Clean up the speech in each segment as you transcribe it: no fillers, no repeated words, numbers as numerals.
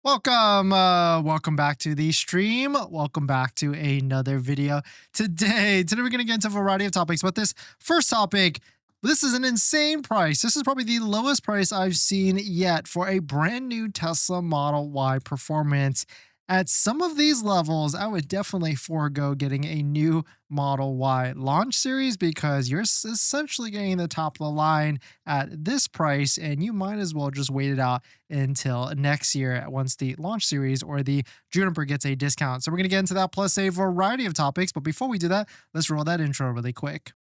Welcome back to the stream. Welcome back to another video. Today we're gonna get into a variety of topics, but this first topic, this is an insane price. This is probably the lowest price I've seen yet for a brand new Tesla Model Y Performance. At some of these levels, I would definitely forego getting a new Model Y launch series because you're essentially getting the top of the line at this price, and you might as well just wait it out until next year once the launch series or the Juniper gets a discount. So we're going to get into that plus a variety of topics. But before we do that, let's roll that intro really quick.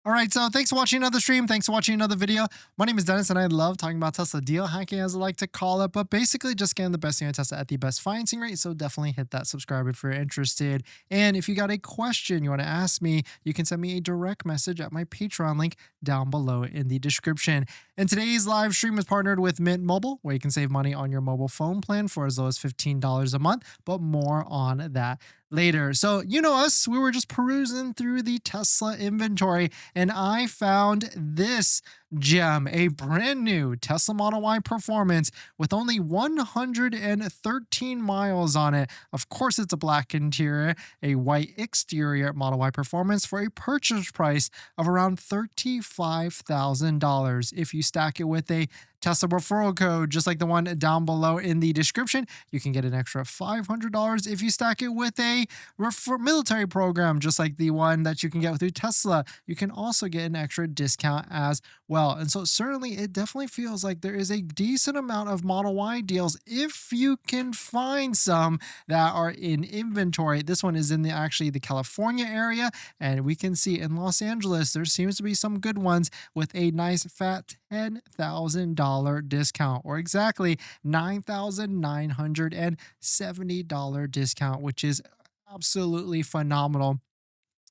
All right, so thanks for watching another stream. Thanks for watching another video. My name is Dennis, and I love talking about Tesla deal hacking, as I like to call it, but basically just getting the best thing on Tesla at the best financing rate. So definitely hit that subscribe if you're interested. And if you got a question you want to ask me, you can send me a direct message at my Patreon link down below in the description. And today's live stream is partnered with Mint Mobile, where you can save money on your mobile phone plan for as low as $15 a month, but more on that later. So you know us, we were just perusing through the Tesla inventory, and I found this gem, a brand new Tesla Model Y Performance with only 113 miles on it. Of course, it's a black interior, a white exterior Model Y Performance for a purchase price of around $35,000. If you stack it with a Tesla referral code, just like the one down below in the description, you can get an extra $500 if you stack it with a military program, just like the one that you can get through Tesla. You can also get an extra discount as well. And so certainly it definitely feels like there is a decent amount of Model Y deals if you can find some that are in inventory. This one is in actually the California area, and we can see in Los Angeles there seems to be some good ones with a nice fat $10,000 discount, or exactly $9,970 discount, which is absolutely phenomenal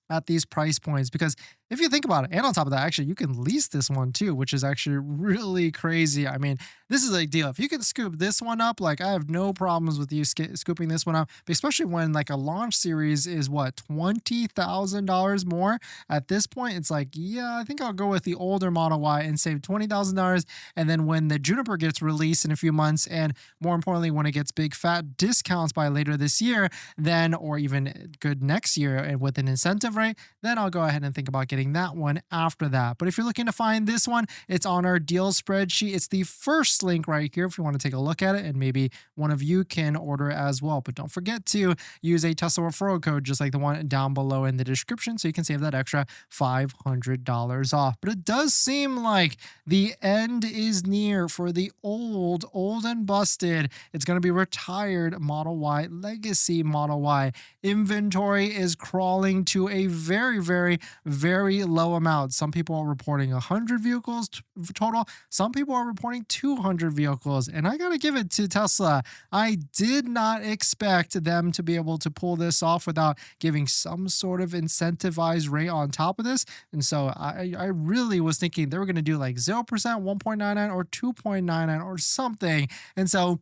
at these price points. Because if you think about it, and on top of that, actually, you can lease this one too, which is actually really crazy. I mean, this is a deal. If you can scoop this one up, like I have no problems with you scooping this one up, but especially when like a launch series is what, $20,000 more at this point. It's like, yeah, I think I'll go with the older Model Y and save $20,000. And then when the Juniper gets released in a few months, and more importantly, when it gets big fat discounts by later this year, then, or even good next year and with an incentive rate, then I'll go ahead and think about getting that one after that. But if you're looking to find this one, it's on our deal spreadsheet. It's the first link right here if you want to take a look at it, and maybe one of you can order it as well. But don't forget to use a Tesla referral code just like the one down below in the description, so you can save that extra $500 off. But it does seem like the end is near for the old and busted, it's going to be retired Model Y, legacy Model Y. Inventory is crawling to a very low amount. Some people are reporting 100 vehicles total. Some people are reporting 200 vehicles. And I got to give it to Tesla. I did not expect them to be able to pull this off without giving some sort of incentivized rate on top of this. And so I really was thinking they were going to do like 0%, 1.99, or 2.99 or something. And so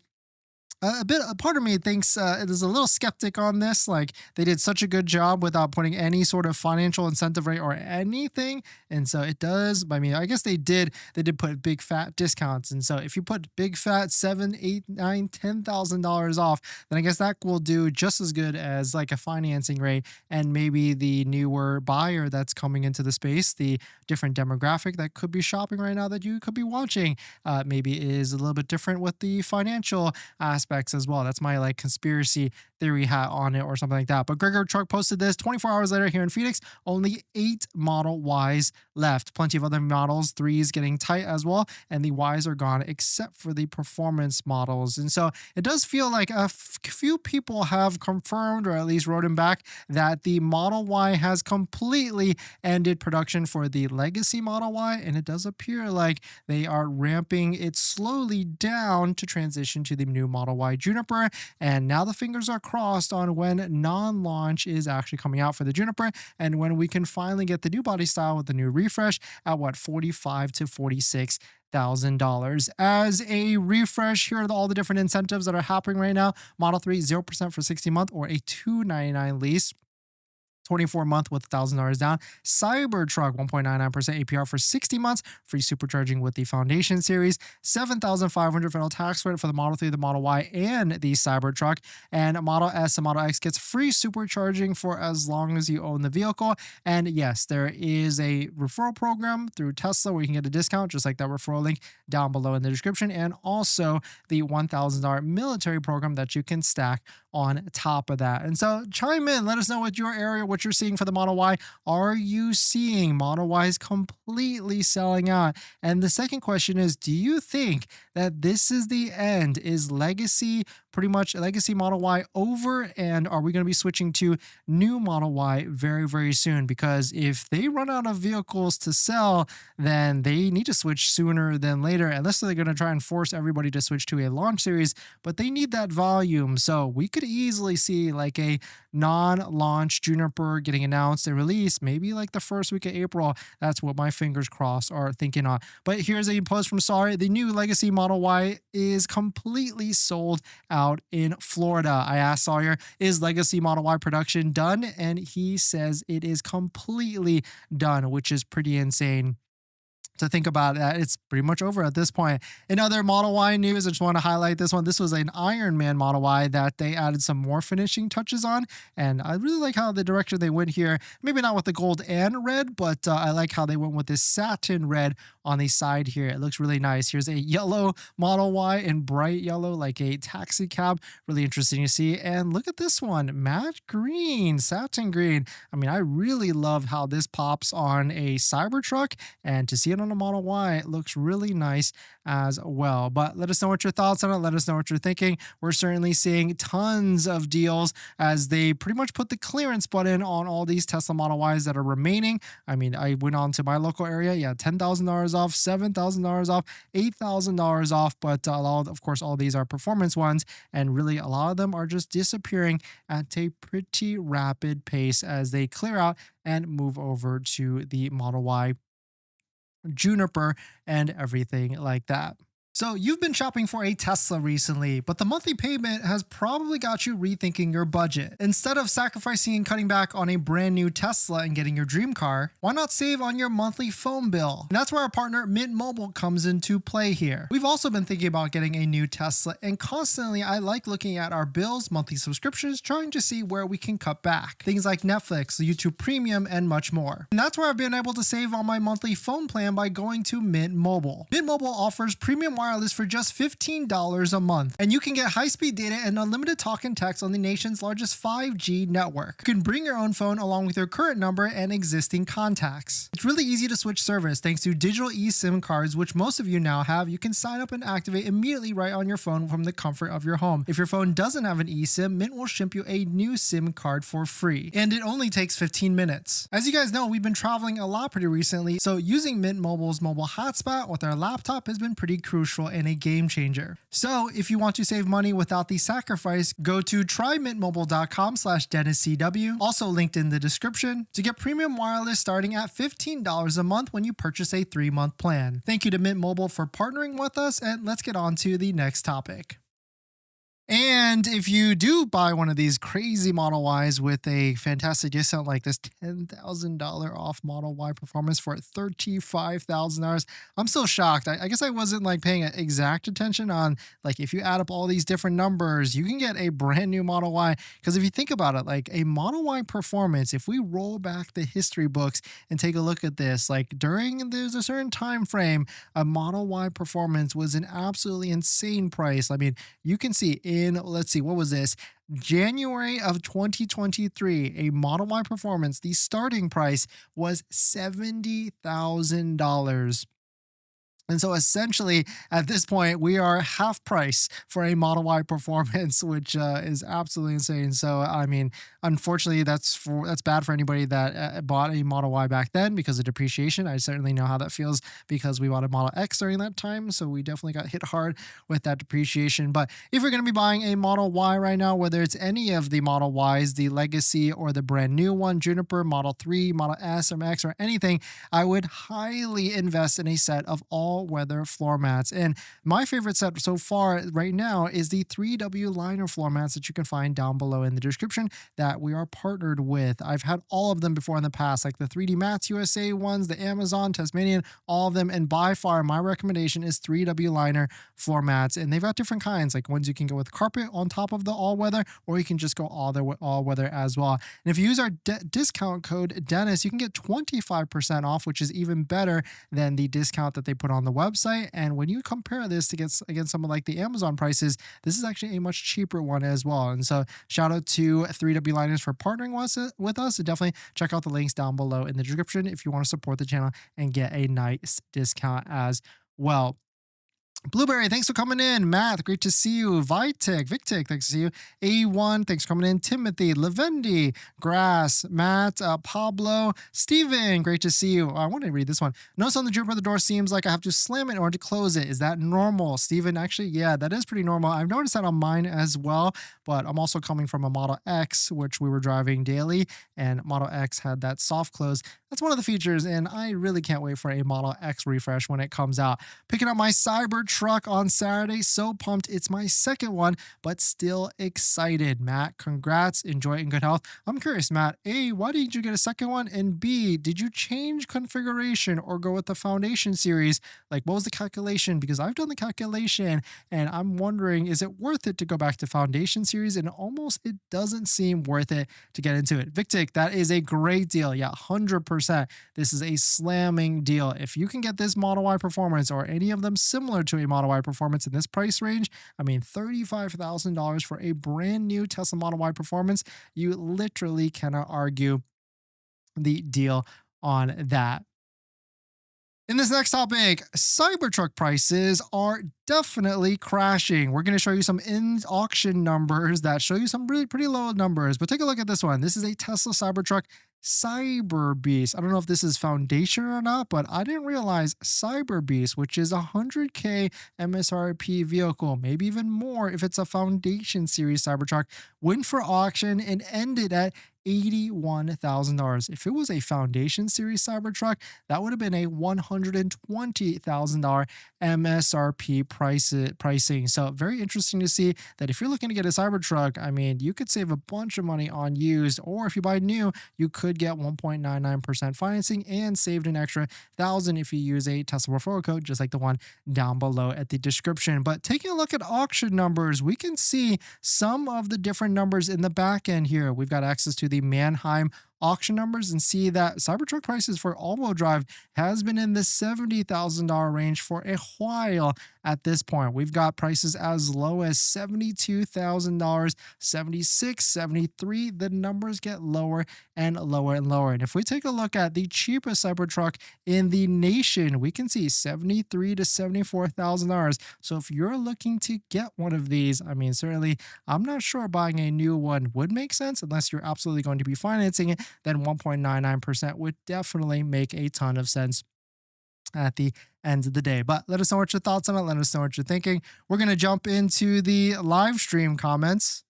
a part of me thinks there's a little skeptic on this. Like they did such a good job without putting any sort of financial incentive rate or anything. And so it does. I mean, I guess they did put big fat discounts. And so if you put big fat $7, $8, $9, $10,000 off, then I guess that will do just as good as like a financing rate. And maybe the newer buyer that's coming into the space, the different demographic that could be shopping right now that you could be watching, maybe is a little bit different with the financial aspects as well. That's my like conspiracy theory hat on it or something like that. But Gregor Truck posted this 24 hours later here in Phoenix, only 8 Model Ys left. Plenty of other models, 3s getting tight as well, and the Ys are gone except for the performance models. And so it does feel like a few people have confirmed, or at least wrote him back, that the Model Y has completely ended production for the legacy Model Y, and it does appear like they are ramping it slowly down to transition to the new Model Y Juniper. And now the fingers are crossed on when non-launch is actually coming out for the Juniper, and when we can finally get the new body style with the new refresh at what, $45,000 to $46,000. As a refresh, here are all the different incentives that are happening right now. Model 3, 0% for 60 months or a $299 lease. 24-month with $1,000 down. Cybertruck 1.99% APR for 60 months. Free supercharging with the Foundation Series. 7,500 federal tax credit for the Model 3, the Model Y, and the Cybertruck. And Model S and Model X gets free supercharging for as long as you own the vehicle. And yes, there is a referral program through Tesla where you can get a discount, just like that referral link down below in the description. And also the $1,000 military program that you can stack on top of that. And so chime in, let us know what your area, what you're seeing for the Model Y. Are you seeing Model Ys completely selling out? And the second question is, do you think that this is the end? Is legacy, pretty much legacy Model Y over? And are we going to be switching to new Model Y very, very soon? Because if they run out of vehicles to sell, then they need to switch sooner than later, unless they're going to try and force everybody to switch to a launch series, but they need that volume. So we could easily see like a non-launch Juniper getting announced and released maybe like the first week of April. That's what my fingers crossed are thinking on. But here's a post from Sorry. The new legacy Model Y is completely sold out in Florida. I asked Sawyer, is legacy Model Y production done? And he says it is completely done, which is pretty insane to think about. That it's pretty much over at this point. In other Model Y news, I just want to highlight this one. This was an Iron Man Model Y that they added some more finishing touches on, and I really like how the direction they went here. Maybe not with the gold and red, but I like how they went with this satin red on the side here. It looks really nice. Here's a yellow Model Y in bright yellow, like a taxi cab. Really interesting to see. And look at this one, matte green, satin green. I mean, I really love how this pops on a Cybertruck, and to see it on a Model Y, it looks really nice as well. But let us know what your thoughts on it. Let us know what you're thinking. We're certainly seeing tons of deals as they pretty much put the clearance button on all these Tesla Model Ys that are remaining. I mean, I went on to my local area. Yeah, $10,000 off, $7,000 off, $8,000 off. But of course, all these are performance ones. And really, a lot of them are just disappearing at a pretty rapid pace as they clear out and move over to the Model Y, Juniper, and everything like that. So you've been shopping for a Tesla recently, but the monthly payment has probably got you rethinking your budget. Instead of sacrificing and cutting back on a brand new Tesla and getting your dream car, why not save on your monthly phone bill? And that's where our partner Mint Mobile comes into play here. We've also been thinking about getting a new Tesla, and constantly I like looking at our bills, monthly subscriptions, trying to see where we can cut back. Things like Netflix, YouTube Premium, and much more. And that's where I've been able to save on my monthly phone plan by going to Mint Mobile. Mint Mobile offers premium wireless for just $15 a month, and you can get high-speed data and unlimited talk and text on the nation's largest 5G network. You can bring your own phone along with your current number and existing contacts. It's really easy to switch service thanks to digital eSIM cards, which most of you now have. You can sign up and activate immediately right on your phone from the comfort of your home. If your phone doesn't have an eSIM, Mint will ship you a new SIM card for free, and it only takes 15 minutes. As you guys know, we've been traveling a lot pretty recently, so using Mint Mobile's mobile hotspot with our laptop has been pretty crucial and a game changer. So if you want to save money without the sacrifice, go to trymintmobile.com/DennisCW, also linked in the description, to get premium wireless starting at $15 a month when you purchase a 3-month plan. Thank you to Mint Mobile for partnering with us, and let's get on to the next topic. And if you do buy one of these crazy Model Ys with a fantastic discount like this $10,000 off Model Y Performance for $35,000, I'm still shocked. I guess I wasn't like paying exact attention on like if you add up all these different numbers, you can get a brand new Model Y. Because if you think about it, like a Model Y Performance, if we roll back the history books and take a look at this, like there's a certain time frame, a Model Y Performance was an absolutely insane price. I mean, you can see let's see, what was this? January of 2023, a Model Y Performance, the starting price was $70,000. And so essentially at this point, we are half price for a Model Y Performance, which is absolutely insane. So, I mean, unfortunately, that's bad for anybody that bought a Model Y back then because of depreciation. I certainly know how that feels because we bought a Model X during that time. So we definitely got hit hard with that depreciation. But if you're going to be buying a Model Y right now, whether it's any of the Model Ys, the Legacy or the brand new one, Juniper, Model 3, Model S or X or anything, I would highly invest in a set of all all-weather floor mats. And my favorite set so far right now is the 3W liner floor mats that you can find down below in the description that we are partnered with. I've had all of them before in the past, like the 3D Mats USA ones, the Amazon, Tasmanian, all of them. And by far, my recommendation is 3W liner floor mats. And they've got different kinds, like ones you can go with carpet on top of the all-weather, or you can just go all-weather as well. And if you use our discount code Dennis, you can get 25% off, which is even better than the discount that they put on the website. And when you compare this against some of like the Amazon prices, this is actually a much cheaper one as well. And so shout out to 3W Liners for partnering with us. And definitely check out the links down below in the description if you want to support the channel and get a nice discount as well. Blueberry, thanks for coming in. Matt, great to see you. Victic, thanks to see you. A1, thanks for coming in. Timothy, Lavendi, Grass, Matt, Pablo, Steven, great to see you. I want to read this one. Notice on the Juniper, the door seems like I have to slam it in order to close it. Is that normal? Steven, actually, yeah, that is pretty normal. I've noticed that on mine as well, but I'm also coming from a Model X, which we were driving daily, and Model X had that soft close. That's one of the features, and I really can't wait for a Model X refresh when it comes out. Picking up my Cybertruck on Saturday. So pumped. It's my second one, but still excited. Matt, congrats. Enjoy it in good health. I'm curious, Matt. A, why did you get a second one? And B, did you change configuration or go with the Foundation series? Like, what was the calculation? Because I've done the calculation, and I'm wondering, is it worth it to go back to Foundation series? And almost it doesn't seem worth it to get into it. Victic, that is a great deal. Yeah, 100%. This is a slamming deal. If you can get this Model Y Performance or any of them similar to a Model Y Performance in this price range, I mean, $35,000 for a brand new Tesla Model Y Performance, you literally cannot argue the deal on that. In this next topic, Cybertruck prices are definitely crashing. We're going to show you some in-auction numbers that show you some really pretty low numbers, but take a look at this one. This is a Tesla Cybertruck Cyber Beast. I don't know if this is Foundation or not, but I didn't realize Cyber Beast, which is a 100K MSRP vehicle, maybe even more if it's a Foundation series Cybertruck, went for auction and ended at $81,000. If it was a Foundation series Cybertruck, that would have been a $120,000 MSRP pricing. So very interesting to see that if you're looking to get a Cybertruck, I mean, you could save a bunch of money on used, or if you buy new, you could get 1.99% financing and saved an extra 1,000 if you use a Tesla referral code, just like the one down below at the description. But taking a look at auction numbers, we can see some of the different numbers in the back end here. We've got access to the Manheim auction numbers and see that Cybertruck prices for all-wheel drive has been in the $70,000 range for a while at this point. We've got prices as low as $72,000, $76,000, $73,000. The numbers get lower and lower and lower. And if we take a look at the cheapest Cybertruck in the nation, we can see $73,000 to $74,000. So if you're looking to get one of these, I mean, certainly I'm not sure buying a new one would make sense unless you're absolutely going to be financing it. Then 1.99% would definitely make a ton of sense at the end of the day. But let us know what your thoughts on it. Let us know what you're thinking. We're going to jump into the live stream comments.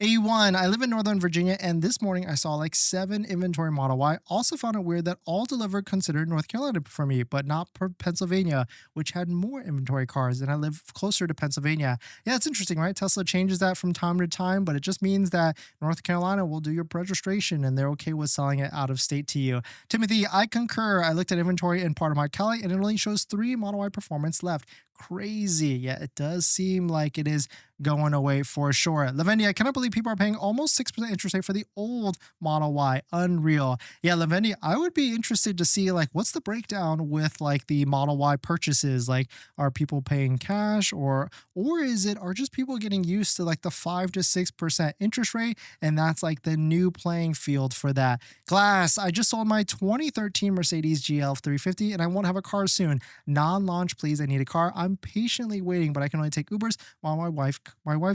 A1, I live in Northern Virginia, and this morning I saw like 7 inventory Model Y. Also found it weird that all delivered considered North Carolina for me, but not Pennsylvania, which had more inventory cars, and I live closer to Pennsylvania. Yeah, it's interesting, right? Tesla changes that from time to time, but it just means that North Carolina will do your registration, and they're okay with selling it out of state to you. Timothy, I concur. I looked at inventory in part of my Cali, and it only shows 3 Model Y Performance left. Crazy. Yeah, it does seem like it is going away for sure. Lavendi, I cannot believe people are paying almost 6% interest rate for the old Model Y. Unreal. Yeah, Lavendi, I would be interested to see like what's the breakdown with like the Model Y purchases. Like, are people paying cash or are just people getting used to like the 5 to 6% interest rate, and that's like the new playing field for that. Glass, I just sold my 2013 Mercedes GL 350 and I won't have a car soon. Non-launch, please. I need a car. I'm patiently waiting, but I can only take Ubers while my wife's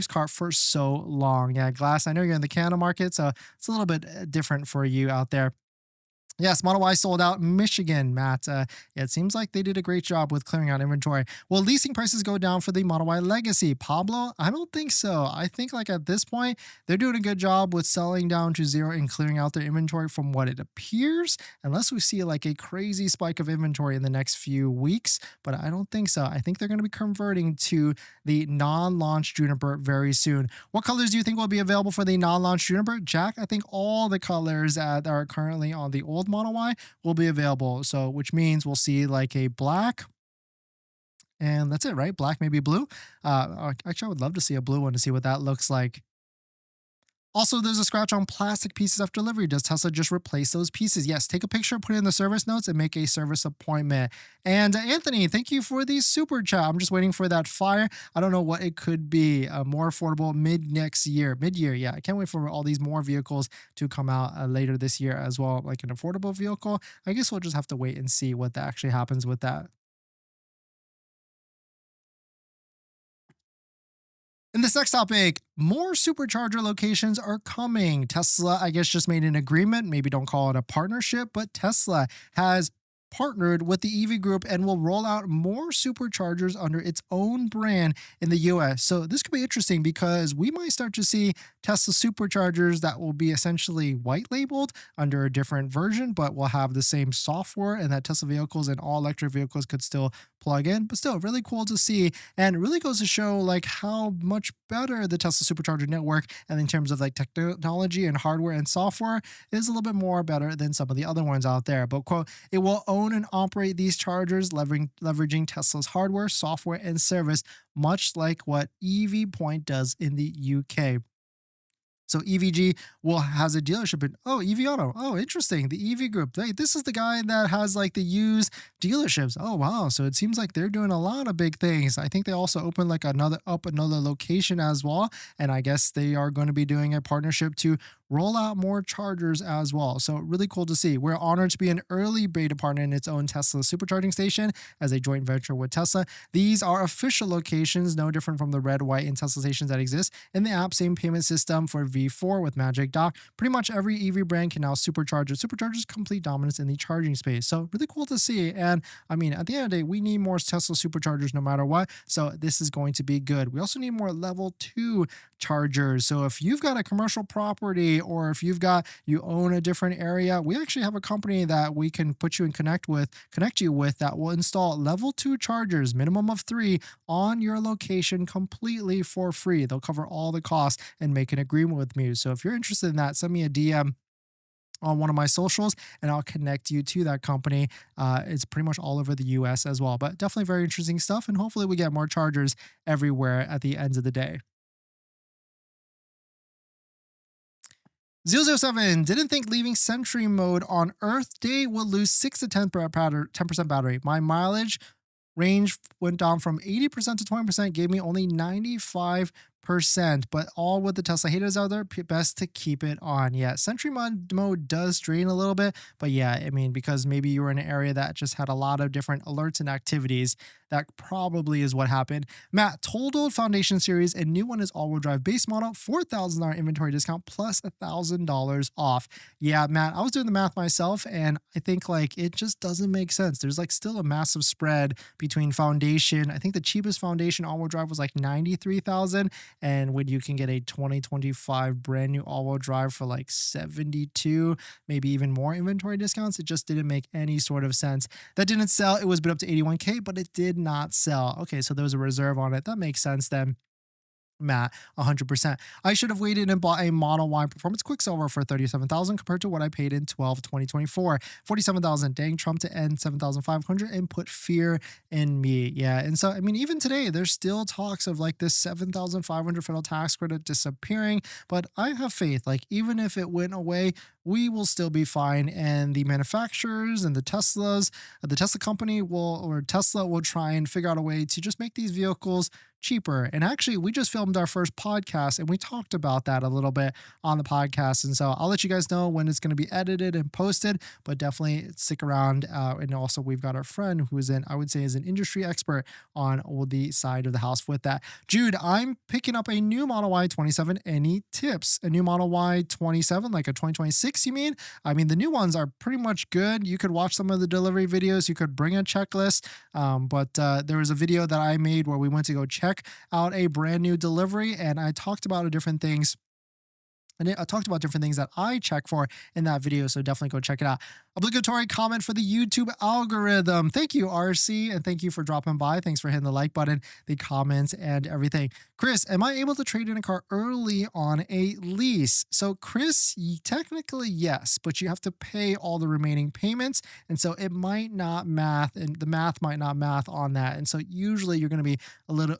car for so long. Yeah, Glass, I know you're in the Canada market, so it's a little bit different for you out there. Yes, Model Y sold out in Michigan, Matt. Yeah, it seems like they did a great job with clearing out inventory. Will leasing prices go down for the Model Y Legacy? Pablo, I don't think so. I think like at this point, they're doing a good job with selling down to zero and clearing out their inventory from what it appears, unless we see like a crazy spike of inventory in the next few weeks. But I don't think so. I think they're going to be converting to the non-launch Juniper very soon. What colors do you think will be available for the non-launch Juniper? Jack, I think all the colors that are currently on the old Model Y will be available. So, which means we'll see like a black, and that's it, right? Black, maybe blue. Actually, I would love to see a blue one to see what that looks like. Also, there's a scratch on plastic pieces after delivery. Does Tesla just replace those pieces? Yes, take a picture, put it in the service notes, and make a service appointment. And Anthony, thank you for the super chat. I'm just waiting for that fire. I don't know what it could be. More affordable mid next year, mid year. Yeah, I can't wait for all these more vehicles to come out later this year as well, like an affordable vehicle. I guess we'll just have to wait and see what actually happens with that. In this next topic, more supercharger locations are coming. Tesla, I guess, just made an agreement. Maybe don't call it a partnership, but Tesla has partnered with the EV Group and will roll out more superchargers under its own brand in the US. So this could be interesting because we might start to see Tesla superchargers that will be essentially white labeled under a different version, but will have the same software, and that Tesla vehicles and all electric vehicles could still plug in. But still, really cool to see, and it really goes to show like how much better the Tesla supercharger network, and in terms of like technology and hardware and software, is a little bit more better than some of the other ones out there. But quote, it will own and operate these chargers, leveraging Tesla's hardware, software, and service, much like what EV Point does in the UK. So EVG will has a dealership in EV Auto. Oh, interesting. The EV Group. This is the guy that has like the used dealerships. Oh wow. So it seems like they're doing a lot of big things. I think they also opened like another location as well. And I guess they are going to be doing a partnership to roll out more chargers as well. So really cool to see. We're honored to be an early beta partner in its own Tesla supercharging station as a joint venture with Tesla. These are official locations, no different from the red, white, and Tesla stations that exist in the app. Same payment system for V4 with Magic Dock. Pretty much every EV brand can now supercharge it. Supercharger's complete dominance in the charging space. So really cool to see. And I mean, at the end of the day, we need more Tesla superchargers no matter what. So this is going to be good. We also need more level 2 chargers. So if you've got a commercial property, or if you own a different area, we actually have a company that we can put you in connect you with that will install level 2 chargers, minimum of 3, on your location completely for free. They'll cover all the costs and make an agreement with me. So if you're interested in that, send me a DM on one of my socials and I'll connect you to that company. It's pretty much all over the US as well, but definitely very interesting stuff. And hopefully we get more chargers everywhere at the end of the day. 007 didn't think leaving Sentry mode on Earth Day would lose 6 to 10% battery. My mileage range went down from 80% to 20%, gave me only 95%. But all with the Tesla haters out there, best to keep it on. Yeah, Sentry mode does drain a little bit, but yeah, I mean, because maybe you were in an area that just had a lot of different alerts and activities, that probably is what happened. Matt, totaled Foundation Series, and new one is all-wheel drive base model, $4,000 inventory discount plus $1,000 off. Yeah, Matt, I was doing the math myself, and I think like it just doesn't make sense. There's like still a massive spread between Foundation. I think the cheapest Foundation all-wheel drive was like 93,000, and when you can get a 2025 brand new all-wheel drive for like 72, maybe even more inventory discounts, it just didn't make any sort of sense. That didn't sell. It was bid up to 81K, but it did not sell. Okay, so there was a reserve on it. That makes sense then. Matt, 100%. I should have waited and bought a Model Y Performance Quicksilver for 37,000 compared to what I paid in 2024. 47,000. Dang Trump to end 7,500 and put fear in me. Yeah, and so I mean, even today, there's still talks of like this 7,500 federal tax credit disappearing. But I have faith. Like even if it went away, we will still be fine. And the manufacturers and the Tesla company Tesla will try and figure out a way to just make these vehicles cheaper. And actually, we just filmed our first podcast and we talked about that a little bit on the podcast. And so I'll let you guys know when it's going to be edited and posted, but definitely stick around. And also, we've got our friend who is I would say, is an industry expert on the side of the house with that. Jude, I'm picking up a new Model Y 27. Any tips? A new Model Y 27, like a 2026, you mean? I mean, the new ones are pretty much good. You could watch some of the delivery videos. You could bring a checklist. But there was a video that I made where we went to go check out a brand new delivery, and I talked about different things. And I talked about different things that I check for in that video, so definitely go check it out. Obligatory comment for the YouTube algorithm. Thank you, RC, and thank you for dropping by. Thanks for hitting the like button, the comments, and everything. Chris, am I able to trade in a car early on a lease? So, Chris, technically yes, but you have to pay all the remaining payments, and so it might not math, and the math might not math on that. And so usually you're going to be a little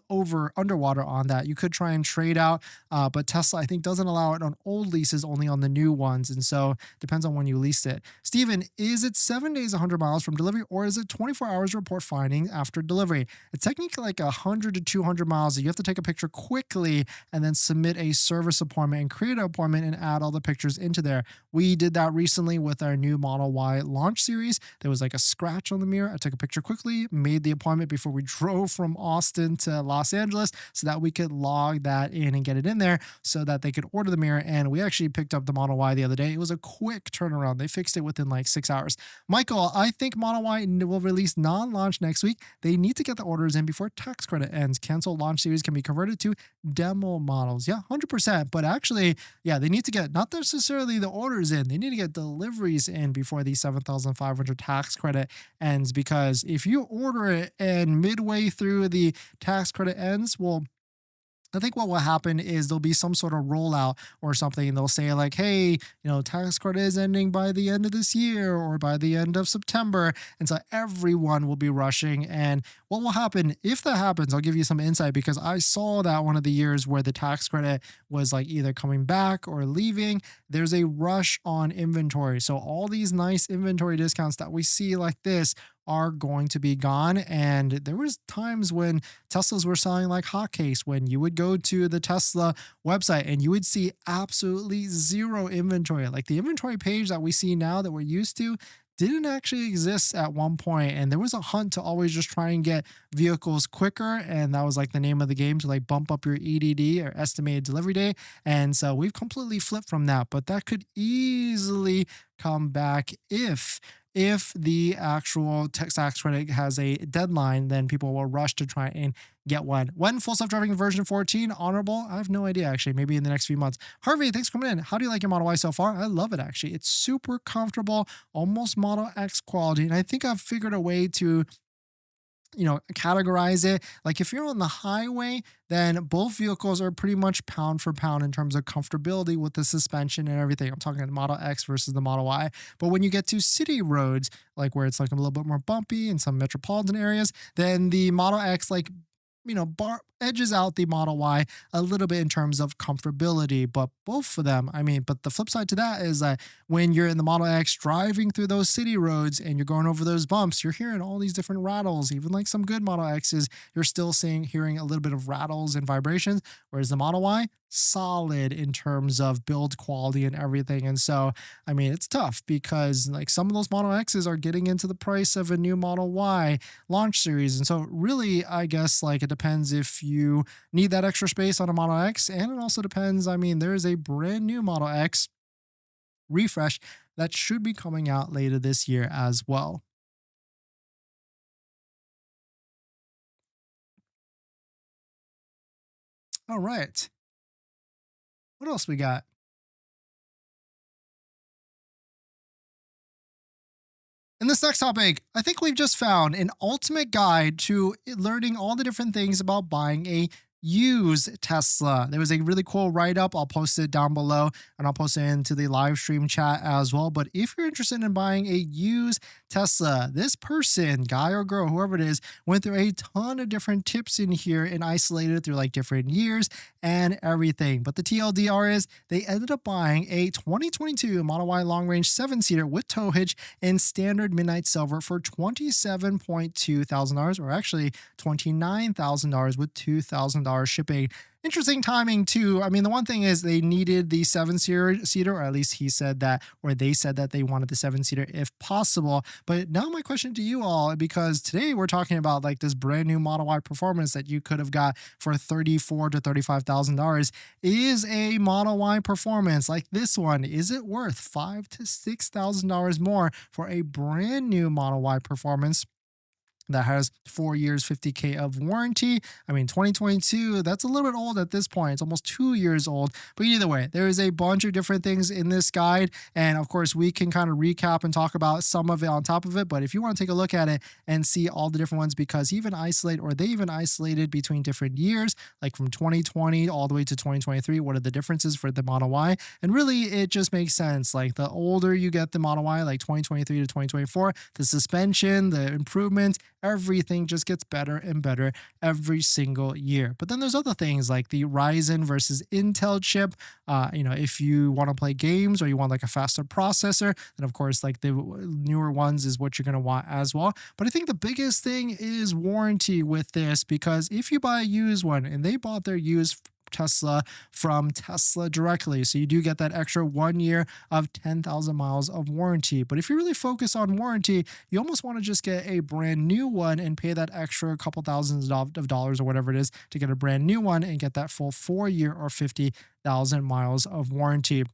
underwater on that. You could try and trade out, but Tesla, I think, doesn't allow it on old leases, only on the new ones. And so depends on when you leased it. Steven, is it 7 days, 100 miles from delivery, or is it 24 hours report finding after delivery? It's technically like 100 to 200 miles. You have to take a picture quickly and then submit a service appointment and create an appointment and add all the pictures into there. We did that recently with our new Model Y launch series. There was like a scratch on the mirror. I took a picture quickly, made the appointment before we drove from Austin to Los Angeles so that we could log that in and get it in there so that they could order the mirror. And we actually picked up the Model Y the other day. It was a quick turnaround. They fixed it within like 6 hours. Michael, I think Model Y will release non-launch next week. They need to get the orders in before tax credit ends. Cancel launch series can be converted to demo models. Yeah, 100%. But actually, yeah, they need to get not necessarily the orders in. They need to get deliveries in before the 7,500 tax credit ends, because if you order it and midway through the tax credit ends, well, I think what will happen is there'll be some sort of rollout or something, and they'll say like, hey, tax credit is ending by the end of this year or by the end of September. And so everyone will be rushing. And what will happen if that happens, I'll give you some insight, because I saw that one of the years where the tax credit was like either coming back or leaving, there's a rush on inventory. So all these nice inventory discounts that we see like this are going to be gone. And there was times when Teslas were selling like hotcakes, when you would go to the Tesla website and you would see absolutely zero inventory. Like the inventory page that we see now that we're used to didn't actually exist at one point, and there was a hunt to always just try and get vehicles quicker, and that was like the name of the game, to like bump up your EDD, or estimated delivery day. And so we've completely flipped from that, but that could easily come back if the actual tax credit has a deadline. Then people will rush to try and get one. When full self-driving version 14, honorable? I have no idea, actually. Maybe in the next few months. Harvey, thanks for coming in. How do you like your Model Y so far? I love it, actually. It's super comfortable, almost Model X quality. And I think I've figured a way to categorize it. Like if you're on the highway, then both vehicles are pretty much pound for pound in terms of comfortability with the suspension and everything. I'm talking the Model X versus the Model Y. But when you get to city roads, like where it's like a little bit more bumpy in some metropolitan areas, then the Model X edges out the Model Y a little bit in terms of comfortability. But both of them, but the flip side to that is that when you're in the Model X driving through those city roads and you're going over those bumps, you're hearing all these different rattles. Even like some good Model X's, you're still hearing a little bit of rattles and vibrations, whereas the Model Y, solid in terms of build quality and everything. And so, it's tough because like some of those Model X's are getting into the price of a new Model Y launch series. And so really, I guess like it depends if you need that extra space on a Model X. And it also depends, there is a brand new Model X refresh that should be coming out later this year as well. All right. What else we got? In this next topic, I think we've just found an ultimate guide to learning all the different things about buying a use Tesla. There was a really cool write up. I'll post it down below and I'll post it into the live stream chat as well. But if you're interested in buying a used Tesla, this person, guy or girl, whoever it is, went through a ton of different tips in here and isolated through like different years and everything. But the TLDR is they ended up buying a 2022 Model Y long range 7-seater with tow hitch in standard midnight silver for $27.2 thousand, or actually $29,000 with $2,000 shipping. Interesting timing too. I mean, the one thing is they needed the 7-seater, or at least he said that, or they said that they wanted the 7-seater if possible. But now my question to you all, because today we're talking about like this brand new Model Y Performance that you could have got for $34,000 to $35,000, is a Model Y Performance like this one, is it worth $5,000 to $6,000 more for a brand new Model Y Performance that has 4 years, 50K of warranty? I mean, 2022, that's a little bit old at this point. It's almost 2 years old. But either way, there is a bunch of different things in this guide. And of course, we can kind of recap and talk about some of it on top of it. But if you want to take a look at it and see all the different ones, because they even isolated between different years, like from 2020 all the way to 2023, what are the differences for the Model Y? And really, it just makes sense. Like the older you get the Model Y, like 2023 to 2024, the suspension, the improvements, everything just gets better and better every single year. But then there's other things like the Ryzen versus Intel chip. If you want to play games or you want like a faster processor, then of course like the newer ones is what you're going to want as well. But I think the biggest thing is warranty with this, because if you buy a used one, and they bought their used Tesla from Tesla directly, so you do get that extra 1 year of 10,000 miles of warranty. But if you really focus on warranty, you almost want to just get a brand new one and pay that extra couple thousands of dollars or whatever it is to get a brand new one and get that full 4 year or 50,000 miles of warranty.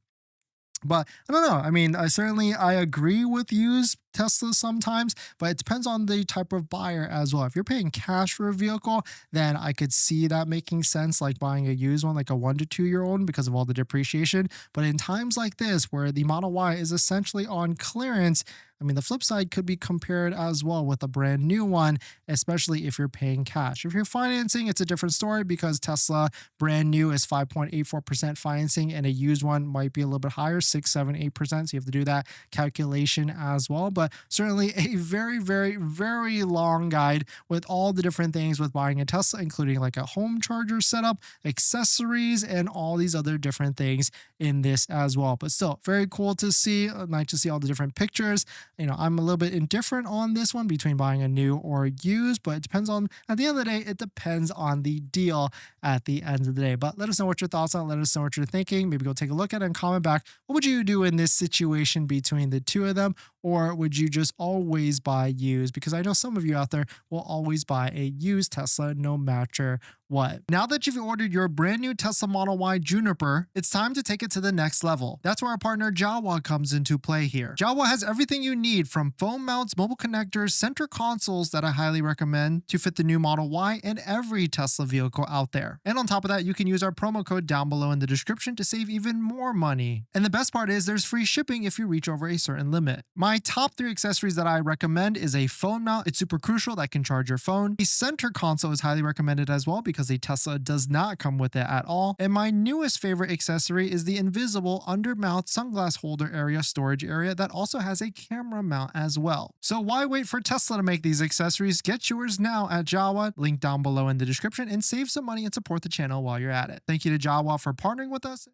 But I don't know. I mean, I agree with used Teslas sometimes, but it depends on the type of buyer as well. If you're paying cash for a vehicle, then I could see that making sense, like buying a used one, like a 1 to 2 year old, because of all the depreciation. But in times like this, where the Model Y is essentially on clearance, I mean, the flip side could be compared as well with a brand new one, especially if you're paying cash. If you're financing, it's a different story, because Tesla brand new is 5.84% financing, and a used one might be a little bit higher, 6, 7, 8%. So you have to do that calculation as well. But certainly a very, very, very long guide with all the different things with buying a Tesla, including like a home charger setup, accessories, and all these other different things in this as well. But still, very cool to see. Nice to see all the different pictures. I'm a little bit indifferent on this one between buying a new or used, but it depends on, at the end of the day, it depends on the deal at the end of the day. But let us know what your thoughts are. Let us know what you're thinking. Maybe go take a look at it and comment back. What would you do in this situation between the two of them? Or would you just always buy used? Because I know some of you out there will always buy a used Tesla no matter what. Now that you've ordered your brand new Tesla Model Y Juniper, it's time to take it to the next level. That's where our partner Jawa comes into play here. Jawa has everything you need, from phone mounts, mobile connectors, center consoles that I highly recommend to fit the new Model Y and every Tesla vehicle out there. And on top of that, you can use our promo code down below in the description to save even more money. And the best part is there's free shipping if you reach over a certain limit. My top 3 accessories that I recommend is a phone mount. It's super crucial, that can charge your phone. A center console is highly recommended as well, because a Tesla does not come with it at all. And my newest favorite accessory is the invisible under mount sunglass holder area, storage area, that also has a camera mount as well. So why wait for Tesla to make these accessories? Get yours now at Jawa, link down below in the description, and save some money and support the channel while you're at it. Thank you to Jawa for partnering with us.